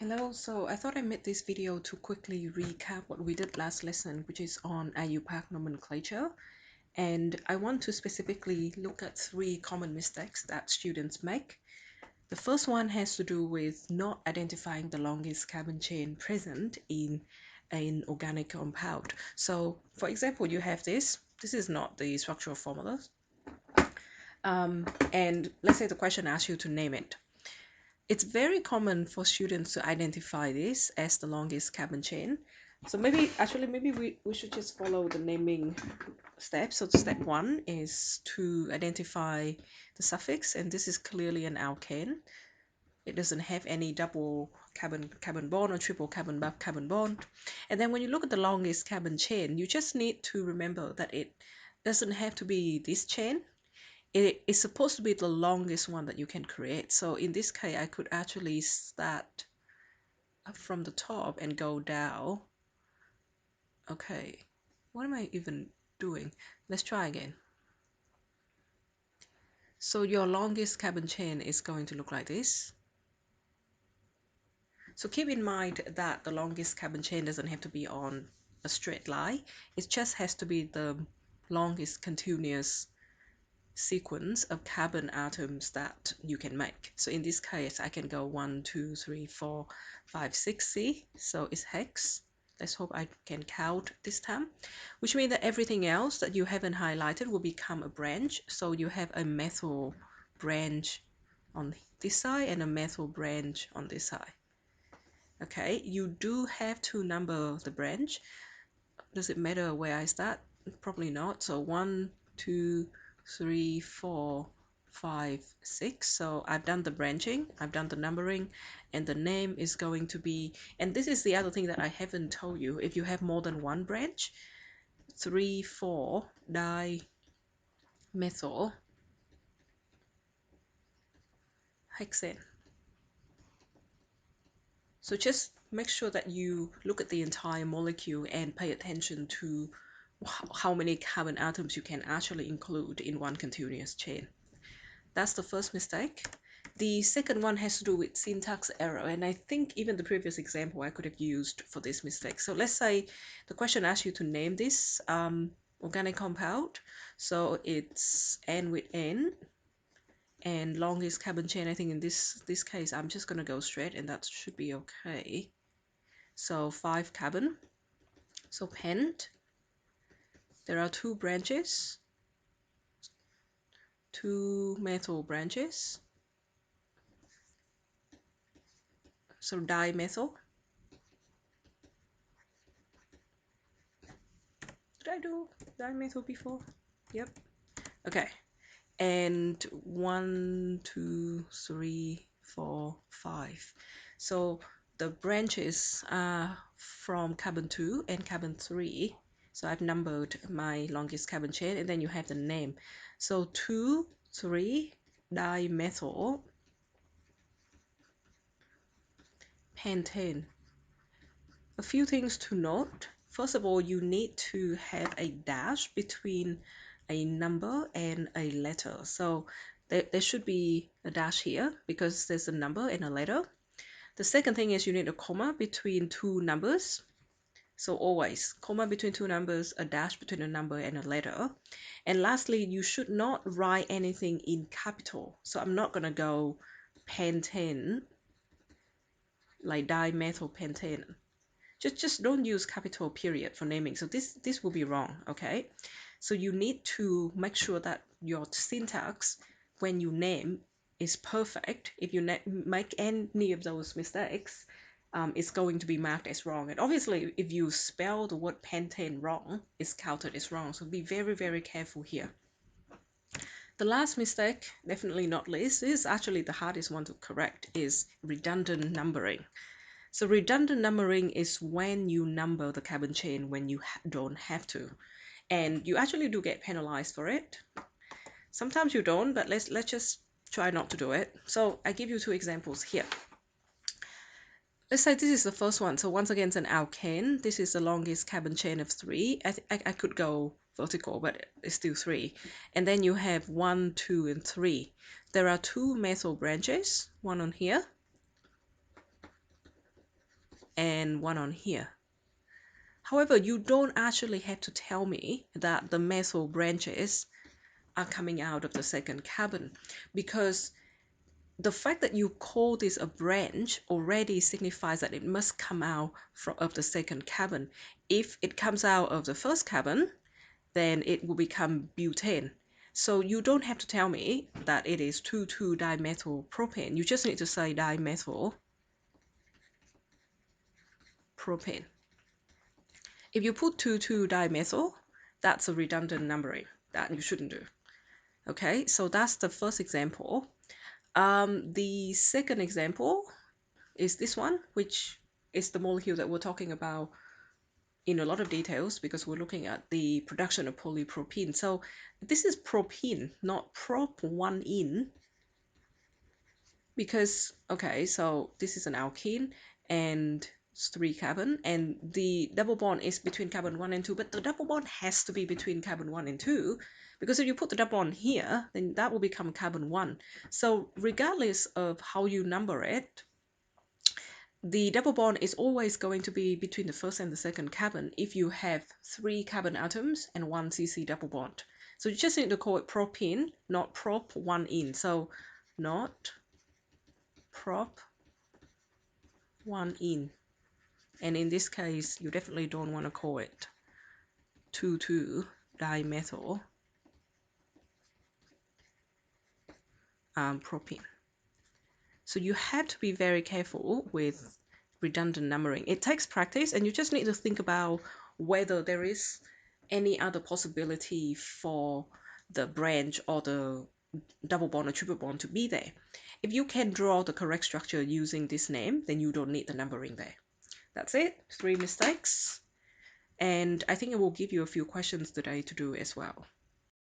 Hello, so I thought I made this video to quickly recap what we did last lesson, which is on IUPAC nomenclature. And I want to specifically look at 3 common mistakes that students make. The first one has to do with not identifying the longest carbon chain present in an organic compound. So for example, you have this is not the structural formula. And let's say the question asks you to name it. It's very common for students to identify this as the longest carbon chain. So maybe we should just follow the naming steps. So step 1 is to identify the suffix, and this is clearly an alkane. It doesn't have any double carbon bond or triple carbon bond. And then when you look at the longest carbon chain, you just need to remember that it doesn't have to be this chain. It is supposed to be the longest one that you can create. So in this case, I could actually start up from the top and go down. Okay, what am I even doing? Let's try again. So your longest carbon chain is going to look like this. So keep in mind that the longest carbon chain doesn't have to be on a straight line. It just has to be the longest continuous sequence of carbon atoms that you can make. So in this case, I can go 1, 2, 3, 4, 5, 6. See, so it's hex. Let's hope I can count this time, which means that everything else that you haven't highlighted will become a branch. So you have a methyl branch on this side and a methyl branch on this side. Okay, you do have to number the branch. Does it matter where I start? Probably not. So 1, 2, 3, 4, 5, 6. So I've done the branching, I've done the numbering, and the name is going to be, and this is the other thing that I haven't told you. If you have more than one branch, 3, 4 dimethyl hexane. So just make sure that you look at the entire molecule and pay attention to how many carbon atoms you can actually include in one continuous chain. That's the first mistake. The second one has to do with syntax error, and I think even the previous example I could have used for this mistake. So let's say the question asks you to name this organic compound. So it's N with N, and longest carbon chain. I think in this case I'm just gonna go straight, and that should be okay. So 5 carbon. So pent. There are 2 branches, 2 methyl branches. So dimethyl. Did I do dimethyl before? Yep. Okay. And 1, 2, 3, 4, 5. So the branches are from carbon 2 and carbon 3. So I've numbered my longest carbon chain, and then you have the name. So 2, 3 dimethyl pentane. A few things to note. First of all, you need to have a dash between a number and a letter. So there should be a dash here because there's a number and a letter. The second thing is you need a comma between 2 numbers. So always comma between 2 numbers, a dash between a number and a letter. And lastly, you should not write anything in capital. So I'm not going to go pentane, like dimethylpentane. Just don't use capital period for naming. So this will be wrong. Okay, so you need to make sure that your syntax when you name is perfect. If you make any of those mistakes, it's going to be marked as wrong. And obviously if you spell the word pentane wrong, it's counted as wrong. So be very careful here. The last mistake, definitely not least, is actually the hardest one to correct, is redundant numbering. So redundant numbering is when you number the carbon chain when you don't have to, and you actually do get penalized for it. Sometimes you don't, but let's just try not to do it. So I give you 2 examples here. Let's say this is the first one. So once again, it's an alkane. This is the longest carbon chain of 3. I could go vertical, but it's still 3. And then you have 1, 2, and 3. There are 2 methyl branches, one on here and one on here. However, you don't actually have to tell me that the methyl branches are coming out of the second carbon, because the fact that you call this a branch already signifies that it must come out of the second carbon. If it comes out of the first carbon, then it will become butane. So you don't have to tell me that it is 2,2-dimethylpropane. You just need to say dimethylpropane. If you put 2,2-dimethyl, that's a redundant numbering that you shouldn't do. Okay, so that's the first example. The second example is this one, which is the molecule that we're talking about in a lot of details because we're looking at the production of polypropene. So this is propene, not prop-1-ene, because, okay, so this is an alkene and it's 3 carbon, and the double bond is between carbon 1 and 2, but the double bond has to be between carbon 1 and 2, because if you put the double bond here, then that will become carbon 1. So regardless of how you number it, the double bond is always going to be between the first and the second carbon if you have 3 carbon atoms and 1 CC double bond. So you just need to call it propene, not prop-1-ene. So not prop-1-ene. And in this case, you definitely don't want to call it 2,2-dimethyl propene. So you have to be very careful with redundant numbering. It takes practice, and you just need to think about whether there is any other possibility for the branch or the double bond or triple bond to be there. If you can draw the correct structure using this name, then you don't need the numbering there. That's it, 3 mistakes. And I think it will give you a few questions today to do as well.